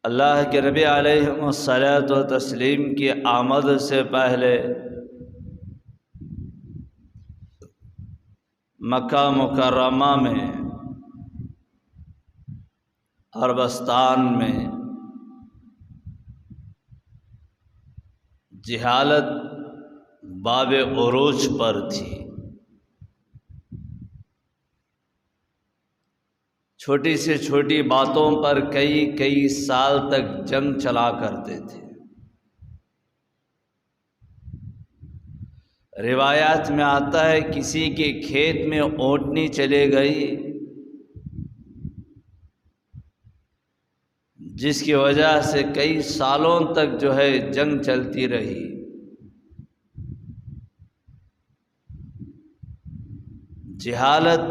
اللہ کے نبی علیہ الصلاۃ والتسلیم کی آمد سے پہلے مکہ مکرمہ میں عربستان میں جہالت باب عروج پر تھی۔ چھوٹی سے چھوٹی باتوں پر کئی سال تک جنگ چلا کرتے تھے۔ روایات میں آتا ہے کسی کے کھیت میں اونٹنی چلے گئی، جس کی وجہ سے کئی سالوں تک جنگ چلتی رہی۔ جہالت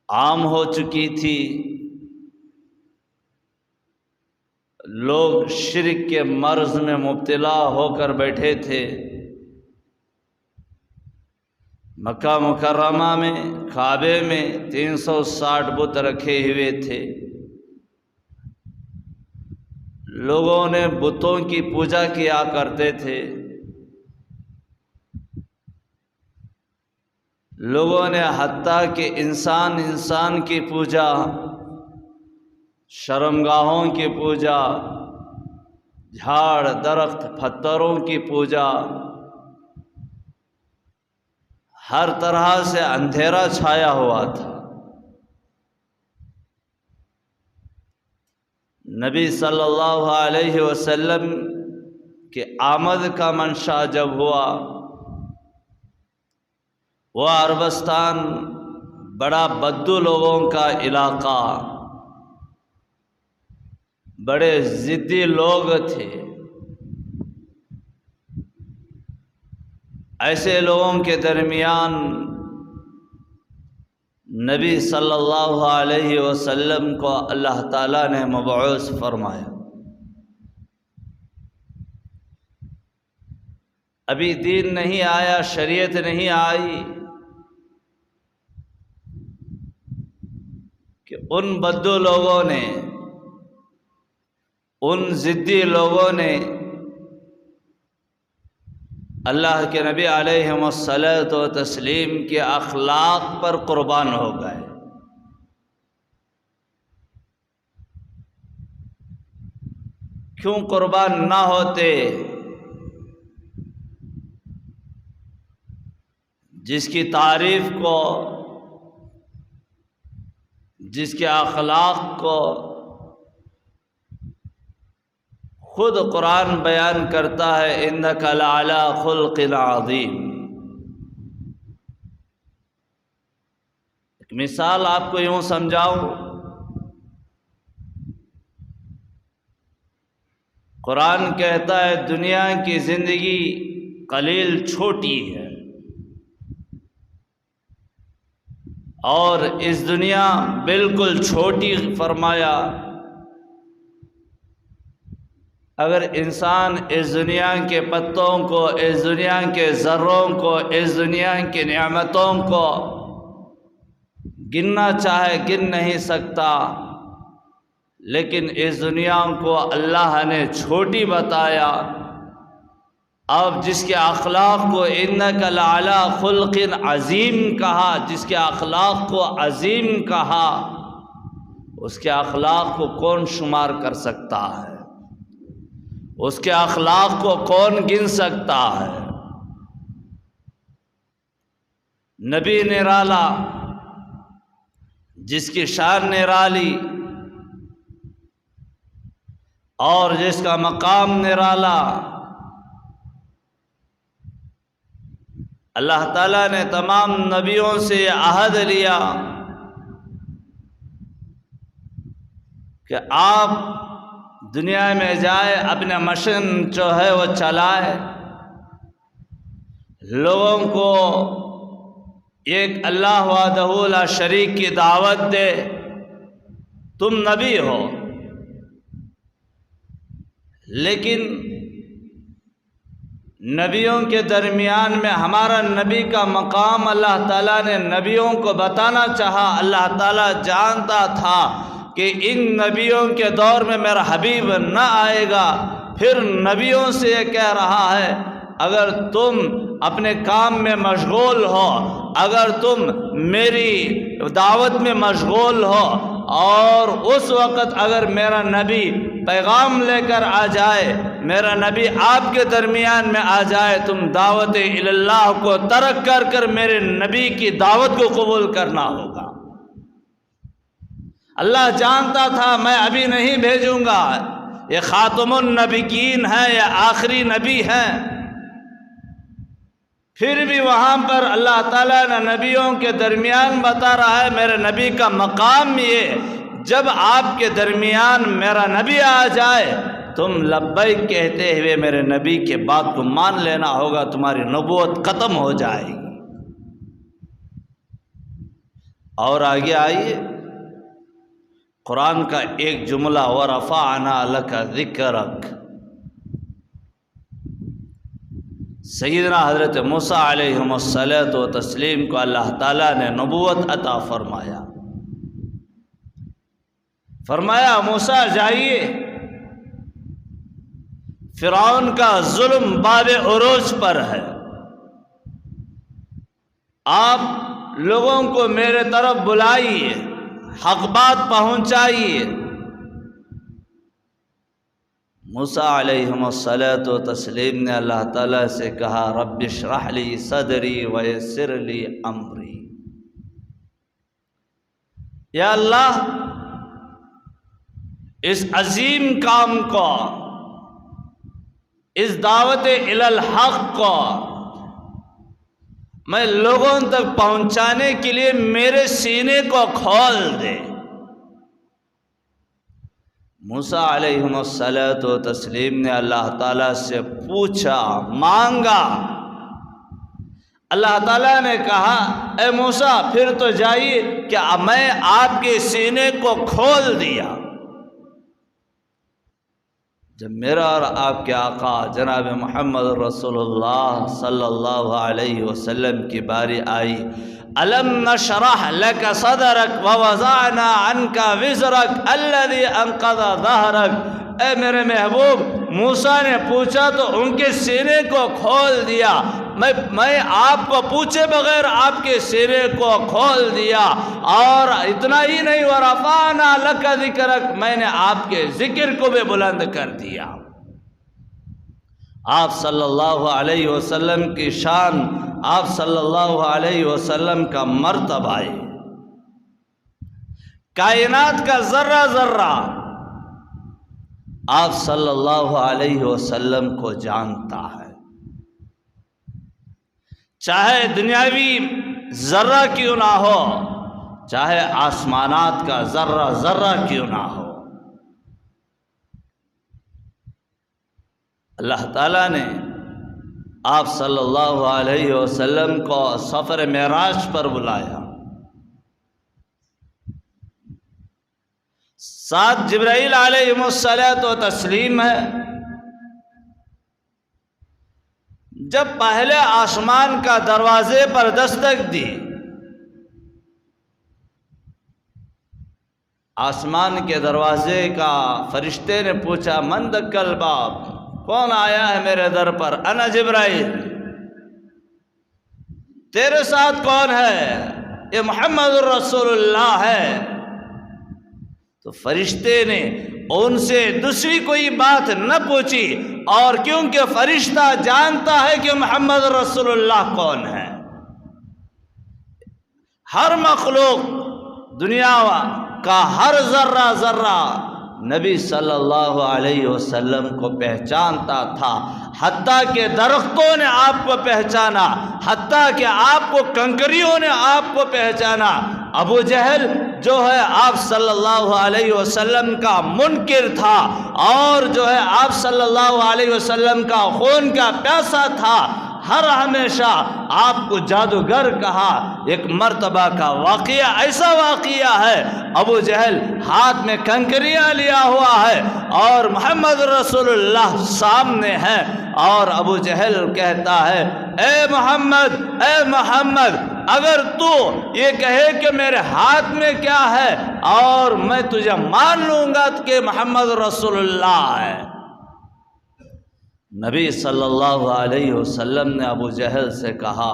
عام ہو چکی تھی، لوگ شرک کے مرض میں مبتلا ہو کر بیٹھے تھے۔ مکہ مکرمہ میں کعبے میں 360 بت رکھے ہوئے تھے۔ لوگوں نے بتوں کی پوجا کیا کرتے تھے۔ لوگوں نے حتیٰ کہ انسان کی پوجا، شرمگاہوں کی پوجا، جھاڑ درخت پتھروں کی پوجا، ہر طرح سے اندھیرا چھایا ہوا تھا۔ نبی صلی اللہ علیہ وسلم کے آمد کا منشا جب ہوا، وہ عربستان بڑا بدو لوگوں کا علاقہ، بڑے ضدی لوگ تھے۔ ایسے لوگوں کے درمیان نبی صلی اللہ علیہ وسلم کو اللہ تعالیٰ نے مبعوث فرمایا۔ ابھی دین نہیں آیا، شریعت نہیں آئی کہ ان بدو لوگوں نے، ان ضدی لوگوں نے اللہ کے نبی علیہ الصلاۃ والتسلیم کے اخلاق پر قربان ہو گئے۔ کیوں قربان نہ ہوتے؟ جس کی تعریف کو، جس کے اخلاق کو خود قرآن بیان کرتا ہے، اِنَّكَ لَعَلَىٰ خُلْقٍ عَظِيمٍ۔ ایک مثال آپ کو یوں سمجھاؤں، قرآن کہتا ہے دنیا کی زندگی قلیل چھوٹی ہے، اور اس دنیا بالکل چھوٹی فرمایا۔ اگر انسان اس دنیا کے پتوں کو، اس دنیا کے ذروں کو، اس دنیا کی نعمتوں کو گننا چاہے گن نہیں سکتا، لیکن اس دنیا کو اللہ نے چھوٹی بتایا۔ اب جس کے اخلاق کو اِنَّكَ لَعَلَىٰ خُلْقٍ عَظِيمٍ کہا، جس کے اخلاق کو عظیم کہا، اس کے اخلاق کو کون شمار کر سکتا ہے؟ اس کے اخلاق کو کون گن سکتا ہے؟ نبی نرالا، جس کی شان نرالی اور جس کا مقام نرالا، اللہ تعالیٰ نے تمام نبیوں سے عہد لیا کہ آپ دنیا میں جائے، اپنا مشن وہ چلائے، لوگوں کو ایک اللہ وحدہ لا شریک کی دعوت دے۔ تم نبی ہو، لیکن نبیوں کے درمیان میں ہمارا نبی کا مقام اللہ تعالیٰ نے نبیوں کو بتانا چاہا۔ اللہ تعالیٰ جانتا تھا کہ ان نبیوں کے دور میں میرا حبیب نہ آئے گا۔ پھر نبیوں سے یہ کہہ رہا ہے اگر تم اپنے کام میں مشغول ہو، اگر تم میری دعوت میں مشغول ہو، اور اس وقت اگر میرا نبی پیغام لے کر آ جائے، میرا نبی آپ کے درمیان میں آ جائے، تم دعوت اللہ کو ترک کر کر میرے نبی کی دعوت کو قبول کرنا ہوگا۔ اللہ جانتا تھا میں ابھی نہیں بھیجوں گا، یہ خاتم النبیین ہے، یہ آخری نبی ہیں، پھر بھی وہاں پر اللہ تعالیٰ نے نبیوں کے درمیان بتا رہا ہے میرے نبی کا مقام یہ، جب آپ کے درمیان میرا نبی آ جائے تم لبیک کہتے ہوئے میرے نبی کے بات کو مان لینا ہوگا، تمہاری نبوت ختم ہو جائے گی۔ اور آگے آئیے قرآن کا ایک جملہ وَرَفَعْنَا لَكَ ذِكْرَكَ، سیدنا حضرت موسیٰ علیہ الصلاۃ والتسلیم کو اللہ تعالیٰ نے نبوت عطا فرمایا۔ فرمایا موسیٰ جائیے، فرعون کا ظلم باب عروج پر ہے، آپ لوگوں کو میرے طرف بلائیے، حق بات پہنچائیے۔ موسیٰ علیہ الصلاۃ والتسلیم نے اللہ تعالیٰ سے کہا رب اشرح لی صدری ویسر لی امری، یا اللہ اس عظیم کام کو، اس دعوت الی الحق کو میں لوگوں تک پہنچانے کے لیے میرے سینے کو کھول دے۔ موسیٰ علیہ الصلاۃ والتسلیم نے اللہ تعالیٰ سے پوچھا، مانگا۔ اللہ تعالیٰ نے کہا اے موسیٰ پھر تو جائیے کہ میں آپ کے سینے کو کھول دیا۔ جب میرا اور آپ کے آقا جناب محمد رسول اللہ صلی اللہ علیہ وسلم کی باری آئی، أَلَمْ نَشْرَحْ لَكَ صَدْرَكَ وَوَضَعْنَا عَنْكَ وِزْرَكَ الَّذِي أَنْقَضَ ظَهْرَكَ، اے میرے محبوب موسیٰ نے پوچھا تو ان کے سینے کو کھول دیا، میں آپ کو پوچھے بغیر آپ کے سینے کو کھول دیا، اور اتنا ہی نہیں وَرَفَعْنَا لَكَ ذِكْرَكَ، میں نے آپ کے ذکر کو بھی بلند کر دیا۔ آپ صلی اللہ علیہ وسلم کی شان، آپ صلی اللہ علیہ وسلم کا مرتبہ ہے، کائنات کا ذرہ ذرہ آپ صلی اللہ علیہ وسلم کو جانتا ہے، چاہے دنیاوی ذرہ کیوں نہ ہو، چاہے آسمانات کا ذرہ ذرہ کیوں نہ ہو۔ اللہ تعالیٰ نے آپ صلی اللہ علیہ وسلم کو سفر معراج پر بلایا، ساتھ جبرائیل علیہ الصلاۃ والتسلیم ہے۔ جب پہلے آسمان کا دروازے پر دستک دی، آسمان کے دروازے کا فرشتے نے پوچھا من دق الباب، کون آیا ہے میرے در پر؟ انا جبرائیل۔ تیرے ساتھ کون ہے؟ یہ محمد الرسول اللہ ہے۔ تو فرشتے نے ان سے دوسری کوئی بات نہ پوچھی، اور کیونکہ فرشتہ جانتا ہے کہ محمد رسول اللہ کون ہے۔ ہر مخلوق دنیا کا ہر ذرہ ذرہ نبی صلی اللہ علیہ وسلم کو پہچانتا تھا، حتیٰ کہ درختوں نے آپ کو پہچانا، حتیٰ کہ آپ کو کنکریوں نے آپ کو پہچانا۔ ابو جہل جو ہے آپ صلی اللہ علیہ وسلم کا منکر تھا، اور جو ہے آپ صلی اللہ علیہ وسلم کا خون کا پیاسا تھا، ہر ہمیشہ آپ کو جادوگر کہا۔ ایک مرتبہ کا واقعہ، ایسا واقعہ ہے ابو جہل ہاتھ میں کنکریاں لیا ہوا ہے اور محمد رسول اللہ سامنے ہے، اور ابو جہل کہتا ہے اے محمد اے محمد، اگر تو یہ کہے کہ میرے ہاتھ میں کیا ہے اور میں تجھے مان لوں گا کہ محمد رسول اللہ ہے۔ نبی صلی اللہ علیہ وسلم نے ابو جہل سے کہا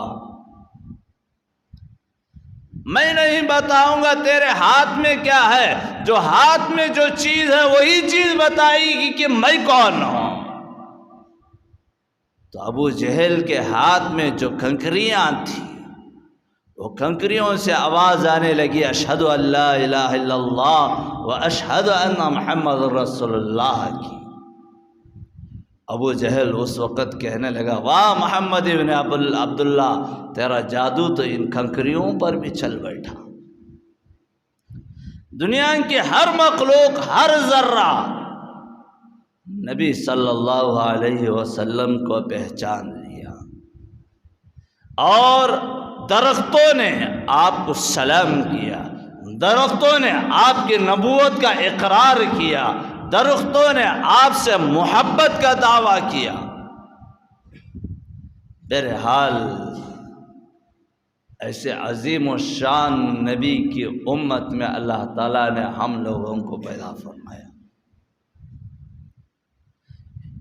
میں نہیں بتاؤں گا تیرے ہاتھ میں کیا ہے، جو ہاتھ میں جو چیز ہے وہی چیز بتائے گی کہ میں کون ہوں۔ تو ابو جہل کے ہاتھ میں جو کنکریاں تھیں وہ کنکریوں سے آواز آنے لگی اشہد ان لا الہ الا اللہ و اشہد ان محمد رسول اللہ کی۔ ابو جہل اس وقت کہنے لگا واہ محمد ابن عبداللہ، تیرا جادو تو ان کنکریوں پر بھی چل بیٹھا۔ دنیا کی ہر مخلوق، ہر ذرہ نبی صلی اللہ علیہ وسلم کو پہچان لیا، اور درختوں نے آپ کو سلام کیا، درختوں نے آپ کی نبوت کا اقرار کیا، درختوں نے آپ سے محبت کا دعویٰ کیا۔ بہرحال ایسے عظیم و شان نبی کی امت میں اللہ تعالیٰ نے ہم لوگوں کو پیدا فرمایا۔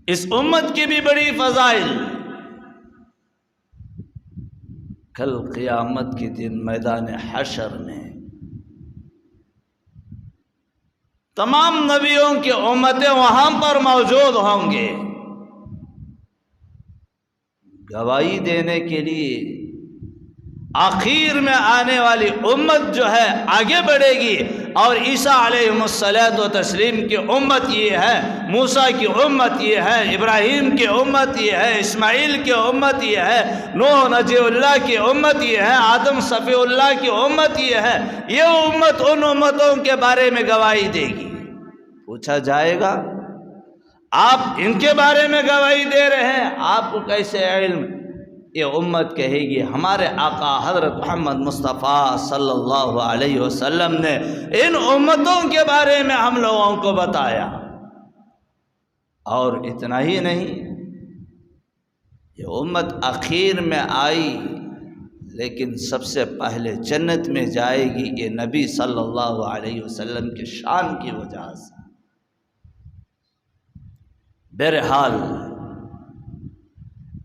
اس امت کی بھی بڑی فضائل، کل قیامت کے دن میدان حشر میں تمام نبیوں کی امتیں وہاں پر موجود ہوں گے، گواہی دینے کے لیے آخر میں آنے والی امت جو ہے آگے بڑھے گی، اور عیسیٰ علیہ الصلوۃ والتسلیم کی امت یہ ہے، موسیٰ کی امت یہ ہے، ابراہیم کی امت یہ ہے، اسماعیل کی امت یہ ہے، نوح نجی اللہ کی امت یہ ہے، آدم صفی اللہ کی امت یہ ہے۔ یہ امت ان امتوں کے بارے میں گواہی دے گی۔ پوچھا جائے گا آپ ان کے بارے میں گواہی دے رہے ہیں، آپ کو کیسے علم؟ یہ امت کہے گی ہمارے آقا حضرت محمد مصطفیٰ صلی اللہ علیہ وسلم نے ان امتوں کے بارے میں ہم لوگوں کو بتایا۔ اور اتنا ہی نہیں، یہ امت اخیر میں آئی لیکن سب سے پہلے جنت میں جائے گی، یہ نبی صلی اللہ علیہ وسلم کے شان کی وجہ سے۔ بہرحال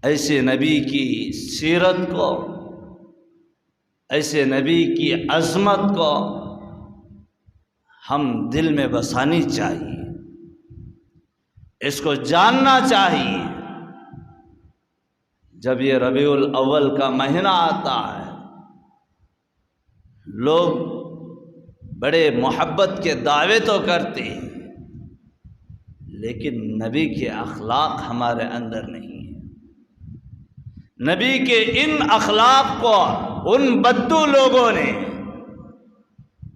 ایسے نبی کی سیرت کو، ایسے نبی کی عظمت کو ہم دل میں بسانی چاہیے، اس کو جاننا چاہیے۔ جب یہ ربیع الاول کا مہینہ آتا ہے، لوگ بڑے محبت کے دعوے تو کرتے ہیں، لیکن نبی کے اخلاق ہمارے اندر نہیں ہیں۔ نبی کے ان اخلاق کو ان بدو لوگوں نے،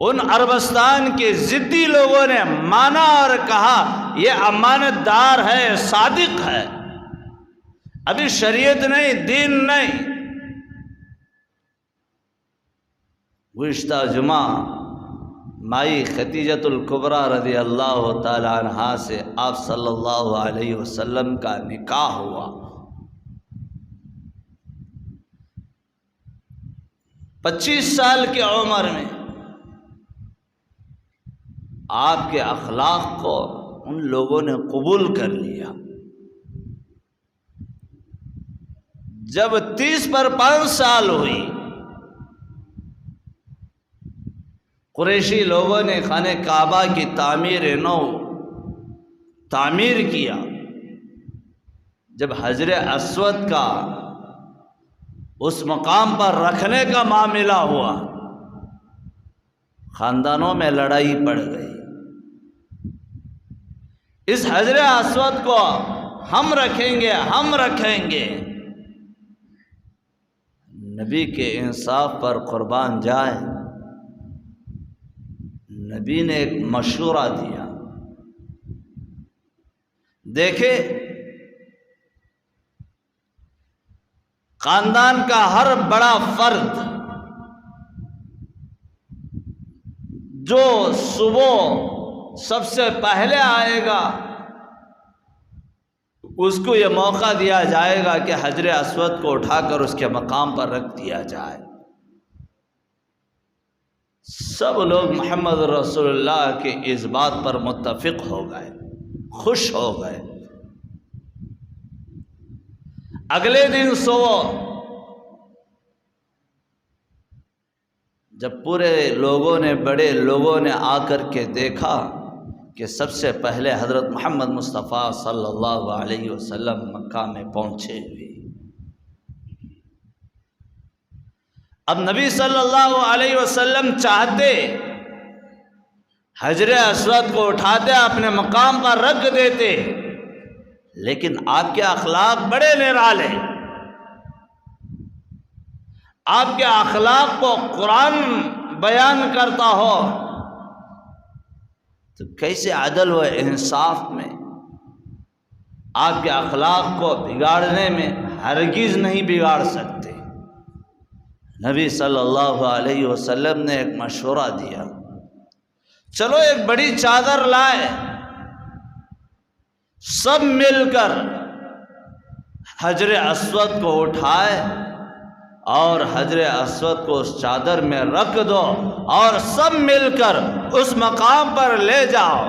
ان عربستان کے ضدی لوگوں نے مانا اور کہا یہ امانت دار ہے، صادق ہے، ابھی شریعت نہیں، دین نہیں۔ گزشتہ جمعہ مائی خدیجۃ الکبریٰ رضی اللہ تعالی عنہا سے آپ صلی اللہ علیہ وسلم کا نکاح ہوا۔ 25 سال کی عمر میں آپ کے اخلاق کو ان لوگوں نے قبول کر لیا۔ جب 30 پر 5 سال ہوئی، قریشی لوگوں نے خانہ کعبہ کی تعمیر کیا۔ جب حجر اسود کا اس مقام پر رکھنے کا معاملہ ہوا، خاندانوں میں لڑائی پڑ گئی، اس حجر اسود کو ہم رکھیں گے، ہم رکھیں گے۔ نبی کے انصاف پر قربان جائے، نبی نے ایک مشورہ دیا۔ دیکھے خاندان کا ہر بڑا فرد جو صبح سب سے پہلے آئے گا، اس کو یہ موقع دیا جائے گا کہ حجر اسود کو اٹھا کر اس کے مقام پر رکھ دیا جائے۔ سب لوگ محمد رسول اللہ کے اس بات پر متفق ہو گئے، خوش ہو گئے۔ اگلے دن صبح جب پورے لوگوں نے، بڑے لوگوں نے آ کر کے دیکھا کہ سب سے پہلے حضرت محمد مصطفیٰ صلی اللہ علیہ وسلم مکہ میں پہنچے ہوئے۔ اب نبی صلی اللہ علیہ وسلم چاہتے حجر اسود کو اٹھاتے اپنے مقام پر رکھ دیتے، لیکن آپ کے اخلاق بڑے نرالے، آپ کے اخلاق کو قرآن بیان کرتا ہو تو کیسے عدل و انصاف میں آپ کے اخلاق کو بگاڑنے میں ہرگز نہیں بگاڑ سکتے۔ نبی صلی اللہ علیہ وسلم نے ایک مشورہ دیا، چلو ایک بڑی چادر لائے، سب مل کر حجر اسود کو اٹھائے اور حجر اسود کو اس چادر میں رکھ دو اور سب مل کر اس مقام پر لے جاؤ۔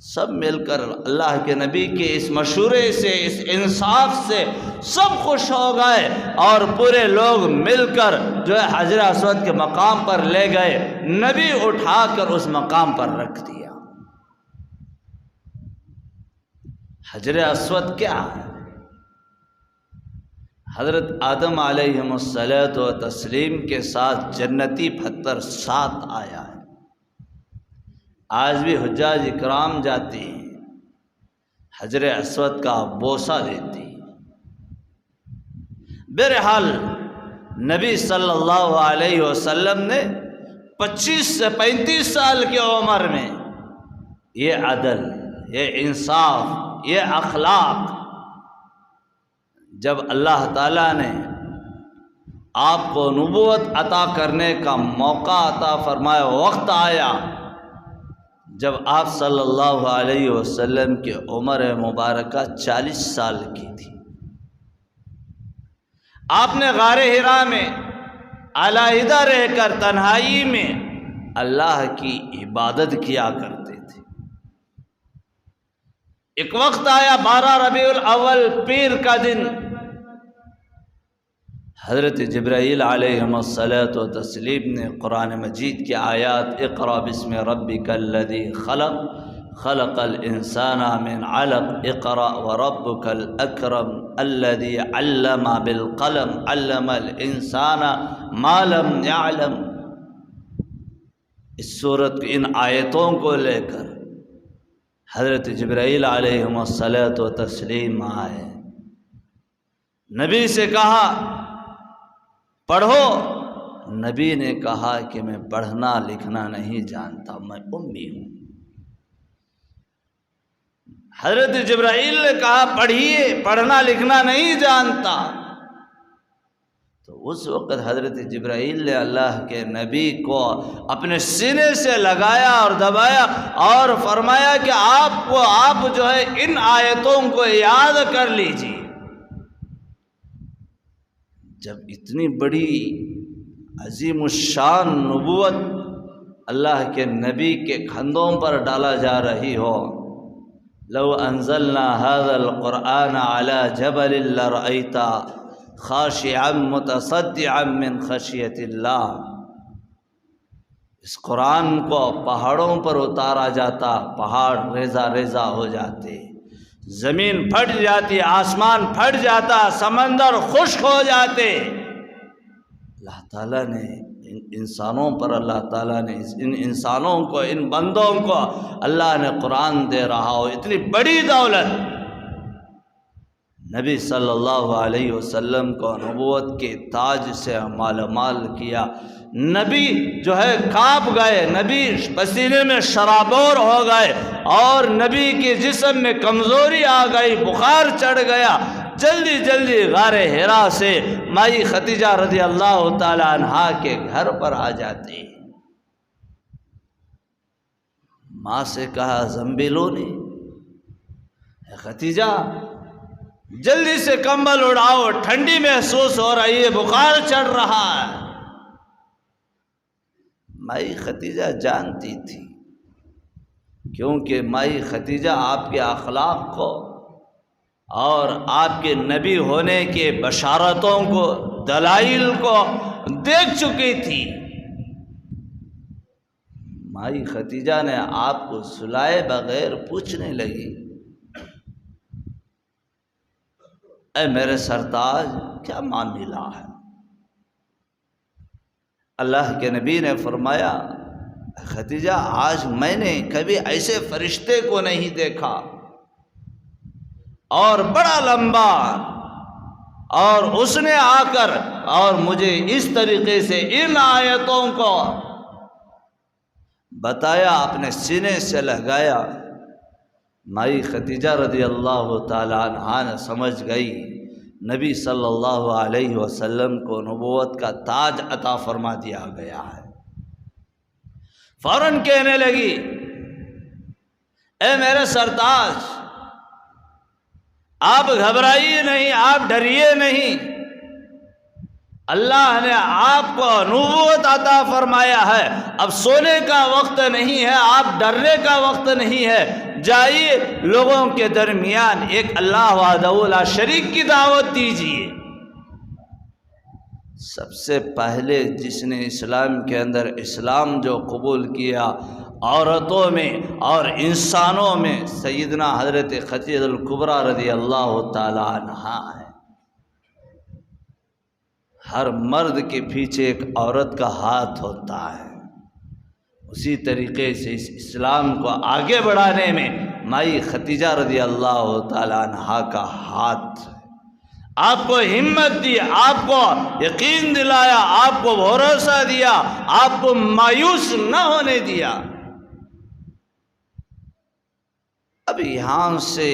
سب مل کر اللہ کے نبی کے اس مشورے سے، اس انصاف سے سب خوش ہو گئے اور پورے لوگ مل کر جو ہے حجر اسود کے مقام پر لے گئے، نبی اٹھا کر اس مقام پر رکھ دیا۔ حجر اسود کیا ہے؟ حضرت آدم علیہ الصلوۃ والتسلیم کے ساتھ جنتی پتھر ساتھ آیا ہے۔ آج بھی حجاج اکرام جاتی ہیں، حجر اسود کا بوسہ دیتی۔ بہرحال نبی صلی اللہ علیہ وسلم نے 25 سے 35 سال کی عمر میں یہ عدل، یہ انصاف، یہ اخلاق، جب اللہ تعالیٰ نے آپ کو نبوت عطا کرنے کا موقع عطا فرمایا، وقت آیا جب آپ صلی اللہ علیہ وسلم کی عمر مبارکہ 40 سال کی تھی، آپ نے غار حرا میں علیحدہ رہ کر تنہائی میں اللہ کی عبادت کیا کرتے تھے۔ ایک وقت آیا 12 ربیع الاول پیر کا دن، حضرت جبرائیل علیہ الصلوۃ والتسلیم نے قرآن مجید کی آیات اقرأ بسم ربک الذی خلق خلق الانسان من علق اقرأ وربک الاکرم الذی علم بالقلم علم الانسان ما لم يعلم۔ اس سورت کی ان آیتوں کو لے کر حضرت جبرائیل علیہ الصلوۃ والتسلیم آئے، نبی سے کہا پڑھو۔ نبی نے کہا کہ میں پڑھنا لکھنا نہیں جانتا، میں امی ہوں۔ حضرت جبرائیل نے کہا پڑھیے، پڑھنا لکھنا نہیں جانتا۔ تو اس وقت حضرت جبرائیل نے اللہ کے نبی کو اپنے سینے سے لگایا اور دبایا اور فرمایا کہ آپ جو ہے ان آیتوں کو یاد کر لیجیے۔ جب اتنی بڑی عظیم الشان نبوت اللہ کے نبی کے کندھوں پر ڈالا جا رہی ہو، لو انزلنا هذا القرآن على جبل لرأيت خاشعا متصدعا من خشیت اللہ، اس قرآن کو پہاڑوں پر اتارا جاتا، پہاڑ ریزہ ریزہ ہو جاتے، زمین پھٹ جاتی، آسمان پھٹ جاتا، سمندر خشک ہو جاتے۔ اللہ تعالیٰ نے ان انسانوں پر، اللہ تعالیٰ نے ان انسانوں کو، ان بندوں کو اللہ نے قرآن دے رہا ہو، اتنی بڑی دولت، نبی صلی اللہ علیہ وسلم کو نبوت کے تاج سے مال مال کیا۔ نبی جو ہے کانپ گئے، نبی پسینے میں شرابور ہو گئے اور نبی کے جسم میں کمزوری آ گئی، بخار چڑھ گیا۔ جلدی جلدی غار حرا سے مائی خدیجہ رضی اللہ تعالی عنہا کے گھر پر آ جاتے۔ ماں سے کہا زنبیلونی، خدیجہ جلدی سے کمبل اڑاؤ، ٹھنڈی محسوس ہو رہی ہے، بخار چڑھ رہا ہے۔ مائی خدیجہ جانتی تھی، کیونکہ مائی خدیجہ آپ کے اخلاق کو اور آپ کے نبی ہونے کے بشارتوں کو، دلائل کو دیکھ چکی تھی۔ مائی خدیجہ نے آپ کو سلائے بغیر پوچھنے لگی، اے میرے سرتاج کیا معاملہ ہے؟ اللہ کے نبی نے فرمایا، خدیجہ آج میں نے کبھی ایسے فرشتے کو نہیں دیکھا، اور بڑا لمبا، اور اس نے آ کر اور مجھے اس طریقے سے ان آیتوں کو بتایا، اپنے سینے سے لگایا۔ مائی خدیجہ رضی اللہ تعالیٰ عنہا نے سمجھ گئی نبی صلی اللہ علیہ وسلم کو نبوت کا تاج عطا فرما دیا گیا ہے۔ فوراً کہنے لگی، اے میرے سرتاج، آپ گھبرائیے نہیں، آپ ڈریے نہیں، اللہ نے آپ کو نبوت عطا فرمایا ہے، اب سونے کا وقت نہیں ہے، آپ ڈرنے کا وقت نہیں ہے، جائیے لوگوں کے درمیان ایک اللہ وحدہ لا شریک کی دعوت دیجیے۔ سب سے پہلے جس نے اسلام کے اندر اسلام جو قبول کیا عورتوں میں اور انسانوں میں، سیدنا حضرت خدیجہ الکبریٰ رضی اللہ تعالی عنہا ہے۔ ہر مرد کے پیچھے ایک عورت کا ہاتھ ہوتا ہے، اسی طریقے سے اس اسلام کو آگے بڑھانے میں مائی خدیجہ رضی اللہ تعالی عنہا کا ہاتھ، آپ کو ہمت دی، آپ کو یقین دلایا، آپ کو بھروسہ دیا، آپ کو مایوس نہ ہونے دیا۔ اب یہاں سے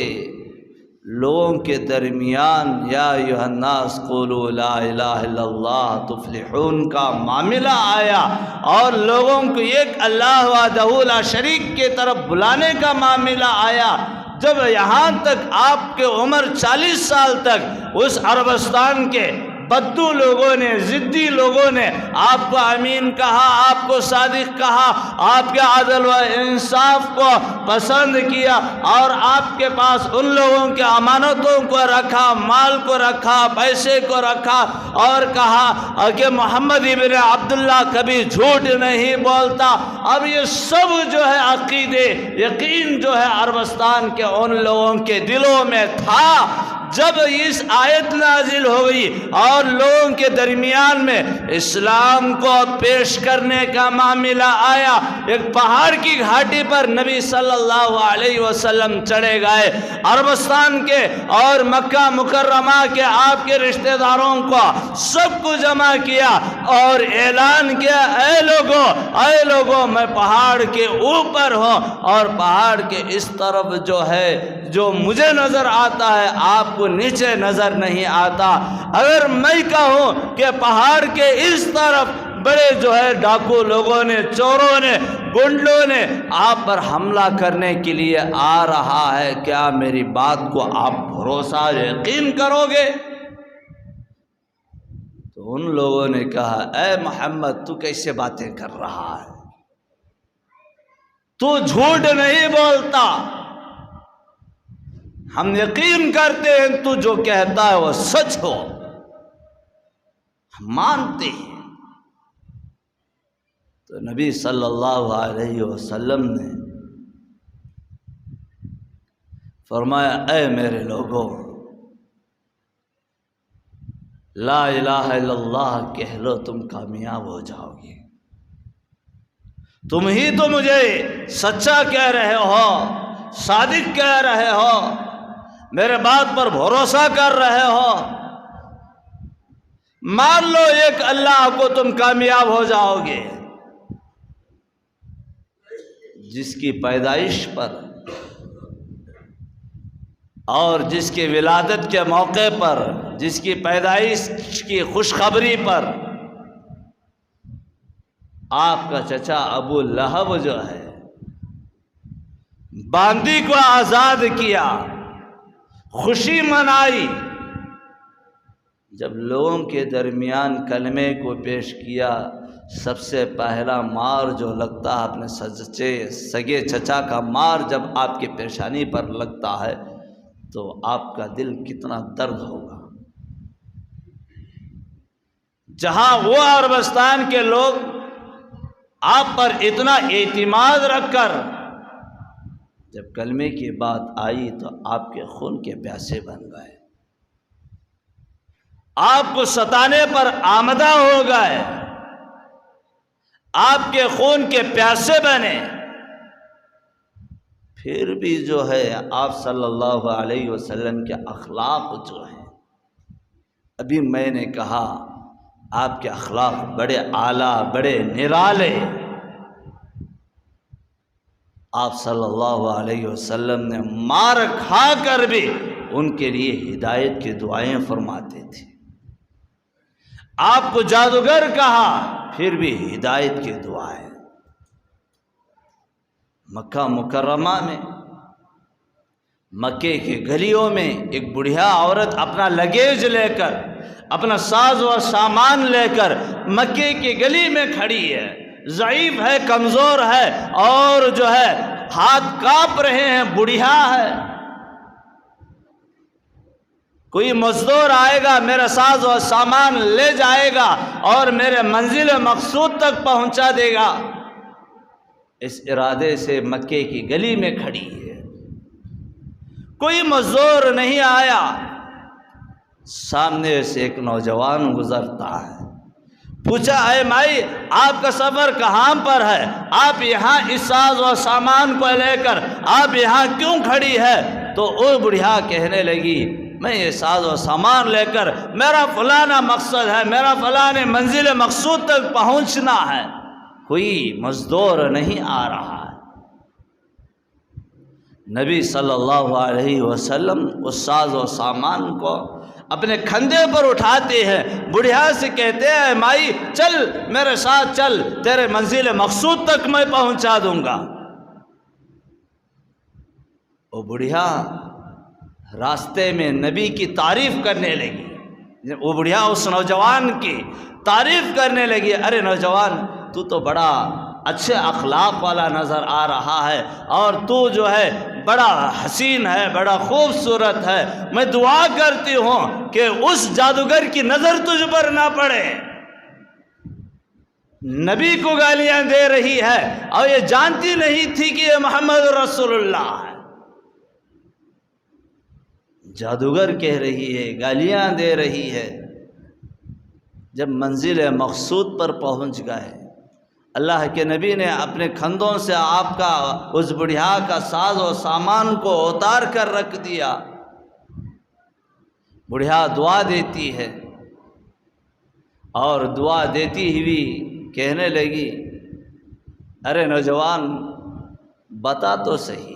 لوگوں کے درمیان یا ایھا الناس قولوا لا الہ الا اللہ تفلحون کا معاملہ آیا، اور لوگوں کو ایک اللہ وحدہ لا شریک کے طرف بلانے کا معاملہ آیا۔ جب یہاں تک آپ کے عمر 40 سال تک اس عربستان کے بدو لوگوں نے، ضدی لوگوں نے آپ کو امین کہا، آپ کو صادق کہا، آپ کے عدل و انصاف کو پسند کیا، اور آپ کے پاس ان لوگوں کے امانتوں کو رکھا، مال کو رکھا، پیسے کو رکھا، اور کہا کہ محمد ابن عبداللہ کبھی جھوٹ نہیں بولتا۔ اب یہ سب جو ہے عقیدے، یقین جو ہے عربستان کے ان لوگوں کے دلوں میں تھا۔ جب اس آیت نازل ہوئی اور لوگوں کے درمیان میں اسلام کو پیش کرنے کا معاملہ آیا، ایک پہاڑ کی گھاٹی پر نبی صلی اللہ علیہ وسلم چڑھے گئے، عربستان کے اور مکہ مکرمہ کے آپ کے رشتہ داروں کو سب کو جمع کیا اور اعلان کیا، اے لوگوں میں پہاڑ کے اوپر ہوں، اور پہاڑ کے اس طرف جو ہے جو مجھے نظر آتا ہے آپ کو نیچے نظر نہیں آتا۔ اگر میں کہوں کہ پہاڑ کے اس طرف بڑے جو ہے ڈاکو لوگوں نے، چوروں نے، گنڈوں نے آپ پر حملہ کرنے کے لیے آ رہا ہے، کیا میری بات کو آپ بھروسہ یقین کرو گے؟ تو ان لوگوں نے کہا، اے محمد تو کیسے باتیں کر رہا ہے، تو جھوٹ نہیں بولتا، ہم یقین کرتے ہیں تو جو کہتا ہے وہ سچ ہو، ہم مانتے ہیں۔ تو نبی صلی اللہ علیہ وسلم نے فرمایا، اے میرے لوگوں، لا الہ الا اللہ کہہ لو، تم کامیاب ہو جاؤ گے، تم ہی تو مجھے سچا کہہ رہے ہو، صادق کہہ رہے ہو، میرے بات پر بھروسہ کر رہے ہو، مان لو ایک اللہ کو، تم کامیاب ہو جاؤ گے۔ جس کی پیدائش پر اور جس کی ولادت کے موقع پر، جس کی پیدائش کی خوشخبری پر آپ کا چچا ابو لہب جو ہے باندی کو آزاد کیا، خوشی منائی، جب لوگوں کے درمیان کلمے کو پیش کیا، سب سے پہلا مار جو لگتا ہے اپنے سگے چچا کا مار جب آپ کی پیشانی پر لگتا ہے تو آپ کا دل کتنا درد ہوگا۔ جہاں وہ عربستان کے لوگ آپ پر اتنا اعتماد رکھ کر جب کلمے کی بات آئی تو آپ کے خون کے پیاسے بن گئے، آپ کو ستانے پر آمدہ ہو گئے، آپ کے خون کے پیاسے بنے، پھر بھی جو ہے آپ صلی اللہ علیہ وسلم کے اخلاق جو ہیں، ابھی میں نے کہا آپ کے اخلاق بڑے اعلیٰ، بڑے نرالے، آپ صلی اللہ علیہ وسلم نے مار کھا کر بھی ان کے لیے ہدایت کی دعائیں فرماتے تھے۔ آپ کو جادوگر کہا پھر بھی ہدایت کی دعائیں۔ مکہ مکرمہ میں، مکے کے گلیوں میں ایک بڑھیا عورت اپنا لگیج لے کر، اپنا ساز و سامان لے کر مکے کی گلی میں کھڑی ہے، ضعیف ہے، کمزور ہے، اور جو ہے ہاتھ کانپ رہے ہیں، بڑھیا ہے۔ کوئی مزدور آئے گا، میرا ساز و سامان لے جائے گا اور میرے منزل مقصود تک پہنچا دے گا، اس ارادے سے مکے کی گلی میں کھڑی ہے۔ کوئی مزدور نہیں آیا، سامنے سے ایک نوجوان گزرتا ہے، پوچھا اے مائی آپ کا سفر کہاں پر ہے؟ آپ یہاں اس ساز و سامان کو لے کر آپ یہاں کیوں کھڑی ہے؟ تو وہ بڑھیا کہنے لگی میں یہ ساز و سامان لے کر میرا فلانا مقصد ہے، میرا فلانے منزل مقصود تک پہنچنا ہے، کوئی مزدور نہیں آ رہا ہے۔ نبی صلی اللہ علیہ وسلم اس ساز و سامان کو اپنے کھندے پر اٹھاتے ہیں، بڑھیا سے کہتے ہیں مائی چل میرے ساتھ چل، تیرے منزل مقصود تک میں پہنچا دوں گا۔ وہ بڑھیا راستے میں نبی کی تعریف کرنے لگی، وہ بڑھیا اس نوجوان کی تعریف کرنے لگی، ارے نوجوان تو بڑا اچھے اخلاق والا نظر آ رہا ہے، اور تو جو ہے بڑا حسین ہے، بڑا خوبصورت ہے، میں دعا کرتی ہوں کہ اس جادوگر کی نظر تجھ پر نہ پڑے۔ نبی کو گالیاں دے رہی ہے اور یہ جانتی نہیں تھی کہ یہ محمد رسول اللہ ہے۔ جادوگر کہہ رہی ہے، گالیاں دے رہی ہے۔ جب منزل مقصود پر پہنچ گئے، اللہ کے نبی نے اپنے کھندوں سے آپ کا اس بڑھیا کا ساز و سامان کو اتار کر رکھ دیا۔ بڑھیا دعا دیتی ہے اور دعا دیتی ہوئی کہنے لگی ارے نوجوان بتا تو صحیح،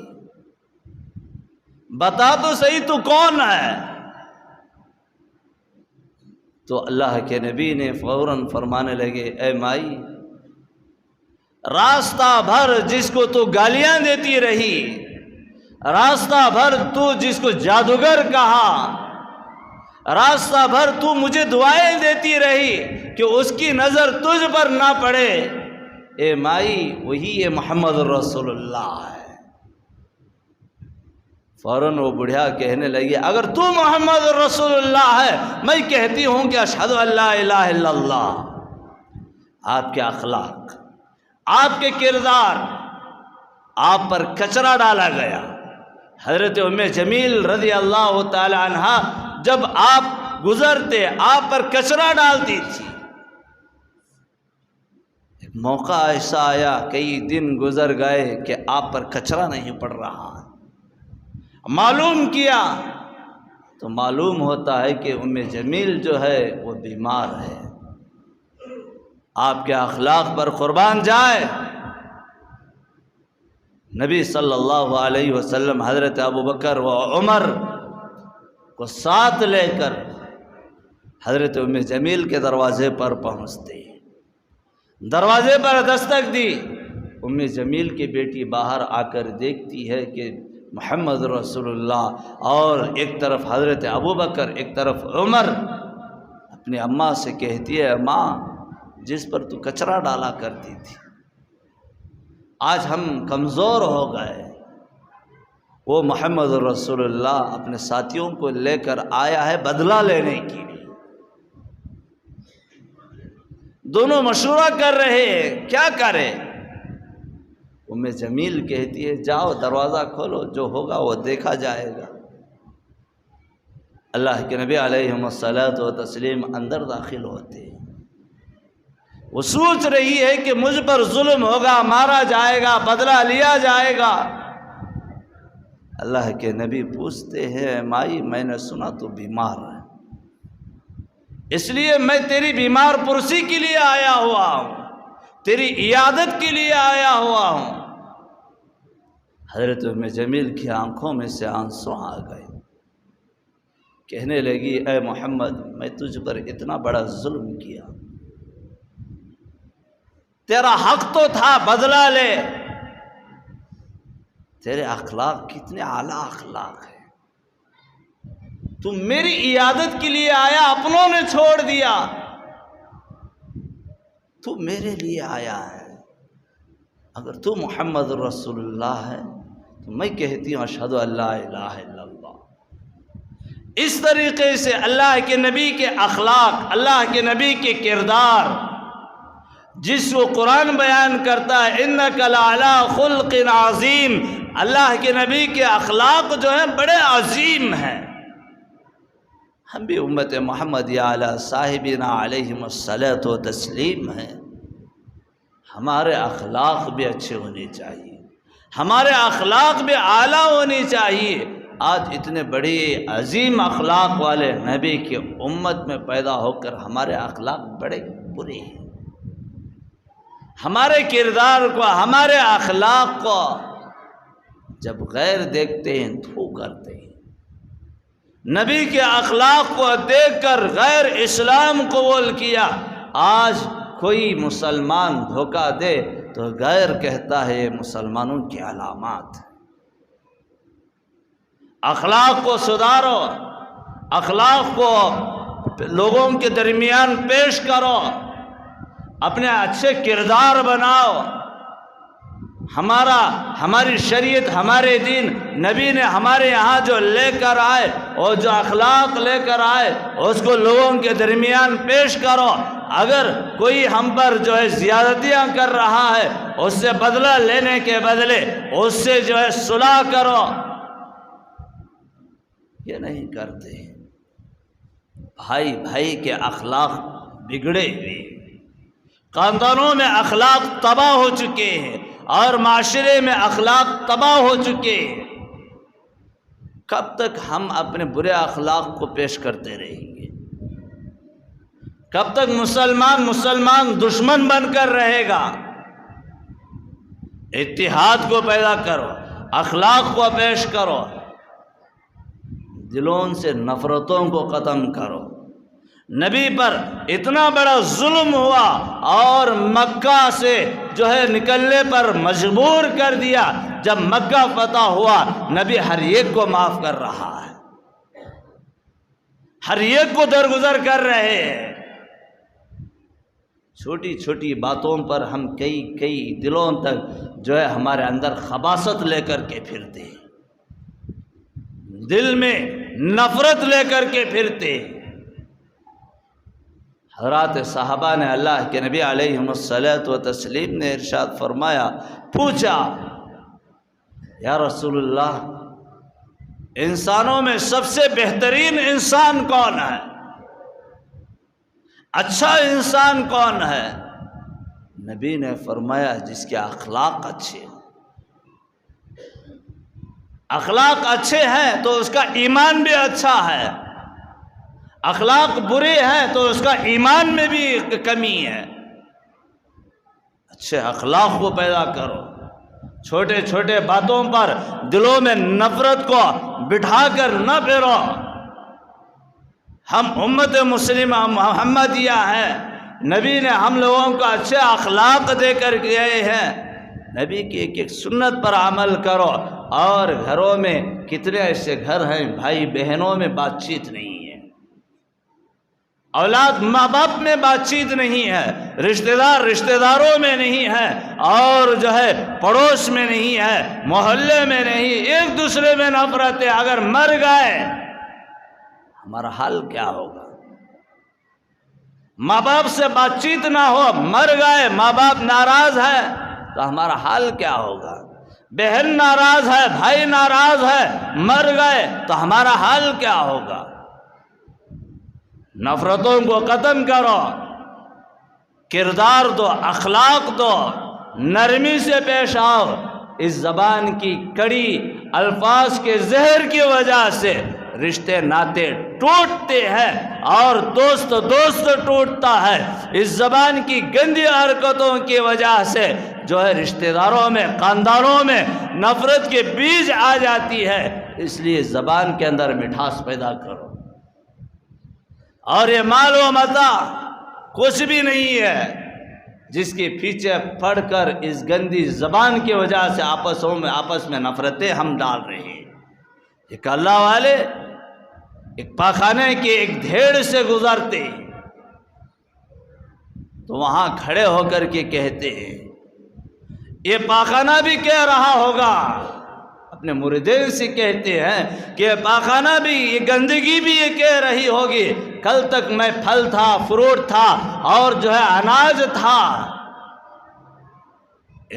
بتا تو صحیح تو کون ہے؟ تو اللہ کے نبی نے فوراً فرمانے لگے اے مائی، راستہ بھر جس کو تو گالیاں دیتی رہی، راستہ بھر تو جس کو جادوگر کہا، راستہ بھر تو مجھے دعائیں دیتی رہی کہ اس کی نظر تجھ پر نہ پڑے، اے مائی وہی یہ محمد رسول اللہ ہے۔ فوراً وہ بڑھیا کہنے لگی اگر تو محمد رسول اللہ ہے، میں کہتی ہوں کہ اشہد ان لا الہ الا اللہ۔ آپ کے اخلاق، آپ کے کردار، آپ پر کچرا ڈالا گیا۔ حضرت ام جمیل رضی اللہ تعالی عنہا جب آپ گزرتے آپ پر کچرا ڈالتی تھی۔ ایک موقع ایسا آیا، کئی دن گزر گئے کہ آپ پر کچرا نہیں پڑ رہا، معلوم کیا تو معلوم ہوتا ہے کہ ام جمیل جو ہے وہ بیمار ہے۔ آپ کے اخلاق پر قربان جائے، نبی صلی اللہ علیہ وسلم حضرت ابوبکر و عمر کو ساتھ لے کر حضرت ام جمیل کے دروازے پر پہنچتے ہیں۔ دروازے پر دستک دی، ام جمیل کی بیٹی باہر آ کر دیکھتی ہے کہ محمد رسول اللہ، اور ایک طرف حضرت ابوبکر ایک طرف عمر۔ اپنی اماں سے کہتی ہے ماں جس پر تو کچرا ڈالا کرتی تھی۔ آج ہم کمزور ہو گئے۔ وہ محمد رسول اللہ اپنے ساتھیوں کو لے کر آیا ہے بدلہ لینے کے لیے۔ دونوں مشورہ کر رہے ہیں کیا کرے۔ ام جمیل کہتی ہے جاؤ دروازہ کھولو، جو ہوگا وہ دیکھا جائے گا۔ اللہ کے نبی علیہ الصلوۃ والتسلیم اندر داخل ہوتے ہیں۔ وہ سوچ رہی ہے کہ مجھ پر ظلم ہوگا، مارا جائے گا، بدلہ لیا جائے گا۔ اللہ کے نبی پوچھتے ہیں مائی میں نے سنا تو بیمار ہے، اس لیے میں تیری بیمار پرسی کے لیے آیا ہوا ہوں، تیری عیادت کے لیے آیا ہوا ہوں۔ حضرت ام جمیل کی آنکھوں میں سے آنسو آ گئے، کہنے لگی اے محمد میں تجھ پر اتنا بڑا ظلم کیا، تیرا حق تو تھا بدلہ لے، تیرے اخلاق کتنے اعلیٰ اخلاق ہیں، تم میری عیادت کے لیے آیا اپنوں نے چھوڑ دیا، تو میرے لیے آیا ہے۔ اگر تو محمد رسول اللہ ہے تو میں کہتی ہوں اشہد ان لا الہ الا اللہ۔ اس طریقے سے اللہ کے نبی کے اخلاق، اللہ کے نبی کے کردار جس کو قرآن بیان کرتا ہے انک لعلی خلق عظیم، اللہ کے نبی کے اخلاق جو ہیں بڑے عظیم ہیں۔ ہم بھی امت محمدیہ علی صاحبنا علیہم الصلاۃ والتسلیم ہیں، ہمارے اخلاق بھی اچھے ہونے چاہیے، ہمارے اخلاق بھی اعلیٰ ہونے چاہیے۔ آج اتنے بڑے عظیم اخلاق والے نبی کی امت میں پیدا ہو کر ہمارے اخلاق بڑے برے ہیں، ہمارے کردار کو، ہمارے اخلاق کو جب غیر دیکھتے ہیں تو کرتے ہیں۔ نبی کے اخلاق کو دیکھ کر غیر اسلام قبول کیا۔ آج کوئی مسلمان دھوکہ دے تو غیر کہتا ہے یہ مسلمانوں کی علامات۔ اخلاق کو سدھارو، اخلاق کو لوگوں کے درمیان پیش کرو، اپنے اچھے کردار بناؤ۔ ہماری شریعت، ہمارے دین، نبی نے ہمارے یہاں جو لے کر آئے اور جو اخلاق لے کر آئے اس کو لوگوں کے درمیان پیش کرو۔ اگر کوئی ہم پر جو ہے زیادتیاں کر رہا ہے اس سے بدلہ لینے کے بدلے اس سے جو ہے صلح کرو، یہ نہیں کرتے۔ بھائی بھائی کے اخلاق بگڑے ہوئے، خاندانوں میں اخلاق تباہ ہو چکے ہیں اور معاشرے میں اخلاق تباہ ہو چکے ہیں۔ کب تک ہم اپنے برے اخلاق کو پیش کرتے رہیں گے؟ کب تک مسلمان دشمن بن کر رہے گا؟ اتحاد کو پیدا کرو، اخلاق کو پیش کرو، دلوں سے نفرتوں کو ختم کرو۔ نبی پر اتنا بڑا ظلم ہوا اور مکہ سے جو ہے نکلنے پر مجبور کر دیا۔ جب مکہ فتح ہوا نبی ہر ایک کو معاف کر رہا ہے، ہر ایک کو درگزر کر رہے ہیں۔ چھوٹی چھوٹی باتوں پر ہم کئی دلوں تک جو ہے ہمارے اندر خباثت لے کر کے پھرتے ہیں، دل میں نفرت لے کر کے پھرتے ہیں۔ حضرات صحابہ نے اللہ کے نبی علیہ الصلوۃ والتسلیم نے ارشاد فرمایا، پوچھا یا رسول اللہ انسانوں میں سب سے بہترین انسان کون ہے؟ اچھا انسان کون ہے؟ نبی نے فرمایا جس کے اخلاق اچھے ہیں۔ اخلاق اچھے ہیں تو اس کا ایمان بھی اچھا ہے، اخلاق برے ہیں تو اس کا ایمان میں بھی کمی ہے۔ اچھے اخلاق کو پیدا کرو، چھوٹے چھوٹے باتوں پر دلوں میں نفرت کو بٹھا کر نہ پھرو۔ ہم امت مسلمہ محمدیہ ہیں، نبی نے ہم لوگوں کو اچھے اخلاق دے کر گئے ہیں۔ نبی کی ایک ایک سنت پر عمل کرو۔ اور گھروں میں کتنے ایسے گھر ہیں بھائی بہنوں میں بات چیت نہیں ہے، اولاد ماں باپ میں بات چیت نہیں ہے، رشتہ دار رشتہ داروں میں نہیں ہے، اور جو ہے پڑوس میں نہیں ہے، محلے میں نہیں، ایک دوسرے میں نفرت ہے، اگر مر گئے ہمارا حال کیا ہوگا؟ ماں باپ سے بات چیت نہ ہو، مر گئے، ماں باپ ناراض ہے تو ہمارا حال کیا ہوگا؟ بہن ناراض ہے، بھائی ناراض ہے، مر گئے تو ہمارا حال کیا ہوگا؟ نفرتوں کو ختم کرو، کردار دو، اخلاق دو، نرمی سے پیش آؤ۔ اس زبان کی کڑی الفاظ کے زہر کی وجہ سے رشتے ناتے ٹوٹتے ہیں، اور دوست ٹوٹتا ہے۔ اس زبان کی گندی حرکتوں کی وجہ سے جو ہے رشتہ داروں میں، خاندانوں میں نفرت کے بیج آ جاتی ہے۔ اس لیے زبان کے اندر مٹھاس پیدا کرو، اور یہ مال و متاع کچھ بھی نہیں ہے جس کے پیچھے پڑ کر اس گندی زبان کی وجہ سے آپس میں نفرتیں ہم ڈال رہے ہیں۔ ایک اللہ والے ایک پاخانے کے ایک ڈھیر سے گزرتے تو وہاں کھڑے ہو کر کے کہتے ہیں، یہ پاخانہ بھی کہہ رہا ہوگا، اپنے مریدین سے کہتے ہیں کہ پاخانہ بھی، یہ گندگی بھی یہ کہہ رہی ہوگی، کل تک میں پھل تھا، فروٹ تھا، اور جو ہے اناج تھا۔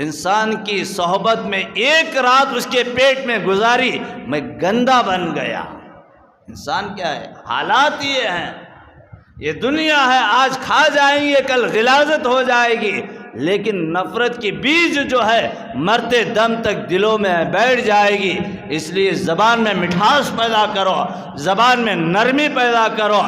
انسان کی صحبت میں ایک رات اس کے پیٹ میں گزاری، میں گندا بن گیا۔ انسان کیا ہے؟ حالات یہ ہیں، یہ دنیا ہے، آج کھا جائیں گے، کل غلاظت ہو جائے گی، لیکن نفرت کی بیج جو ہے مرتے دم تک دلوں میں بیٹھ جائے گی۔ اس لیے زبان میں مٹھاس پیدا کرو، زبان میں نرمی پیدا کرو،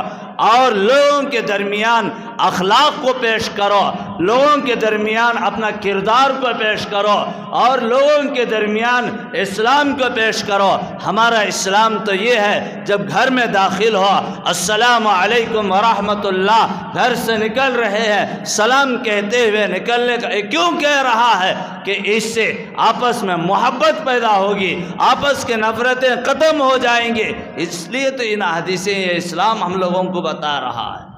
اور لوگوں کے درمیان اخلاق کو پیش کرو، لوگوں کے درمیان اپنا کردار کو پیش کرو، اور لوگوں کے درمیان اسلام کو پیش کرو۔ ہمارا اسلام تو یہ ہے، جب گھر میں داخل ہو السلام علیکم ورحمۃ اللہ، گھر سے نکل رہے ہیں سلام کہتے ہوئے نکلنے کا کیوں کہہ رہا ہے؟ کہ اس سے آپس میں محبت پیدا ہوگی، آپس کے نفرتیں ختم ہو جائیں گے۔ اس لیے تو ان حدیثیں یہ اسلام ہم لوگوں کو بتا رہا ہے۔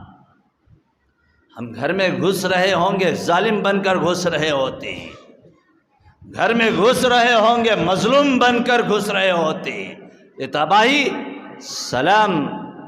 ہم گھر میں گھس رہے ہوں گے، ظالم بن کر گھس رہے ہوتے ہیں، گھر میں گھس رہے ہوں گے، مظلوم بن کر گھس رہے ہوتے ہیں۔ یہ تباہی سلام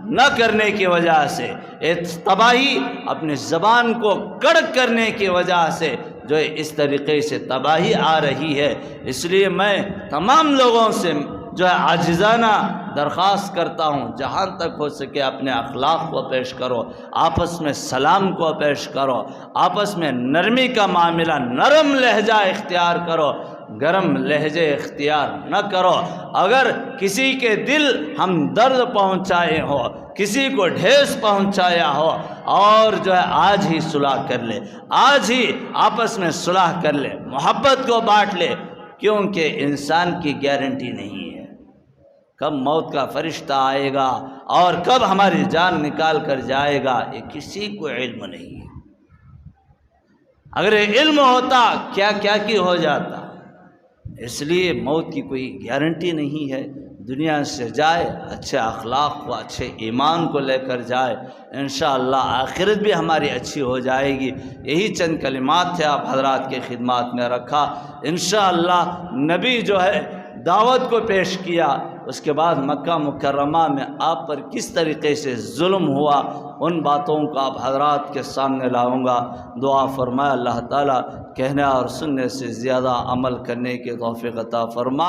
نہ کرنے کی وجہ سے، یہ تباہی اپنی زبان کو کڑک کرنے کی وجہ سے جو اس طریقے سے تباہی آ رہی ہے۔ اس لیے میں تمام لوگوں سے جو ہے عاجزانہ درخواست کرتا ہوں، جہاں تک ہو سکے اپنے اخلاق کو پیش کرو، آپس میں سلام کو پیش کرو، آپس میں نرمی کا معاملہ، نرم لہجہ اختیار کرو، گرم لہجے اختیار نہ کرو۔ اگر کسی کے دل ہم درد پہنچائے ہو، کسی کو ٹھیس پہنچایا ہو، اور جو ہے آج ہی صلح کر لے، آج ہی آپس میں صلح کر لے، محبت کو بانٹ لے، کیونکہ انسان کی گارنٹی نہیں ہے کب موت کا فرشتہ آئے گا اور کب ہماری جان نکال کر جائے گا، یہ کسی کو علم نہیں ہے۔ اگر یہ علم ہوتا کیا کی ہو جاتا۔ اس لیے موت کی کوئی گارنٹی نہیں ہے۔ دنیا سے جائے اچھے اخلاق کو، اچھے ایمان کو لے کر جائے، انشاءاللہ آخرت بھی ہماری اچھی ہو جائے گی۔ یہی چند کلمات تھے آپ حضرات کے خدمات میں رکھا۔ انشاءاللہ نبی جو ہے دعوت کو پیش کیا، اس کے بعد مکہ مکرمہ میں آپ پر کس طریقے سے ظلم ہوا، ان باتوں کو آپ حضرات کے سامنے لاؤں گا۔ دعا فرمائے اللہ تعالیٰ کہنے اور سننے سے زیادہ عمل کرنے کے توفیق عطا فرمائے۔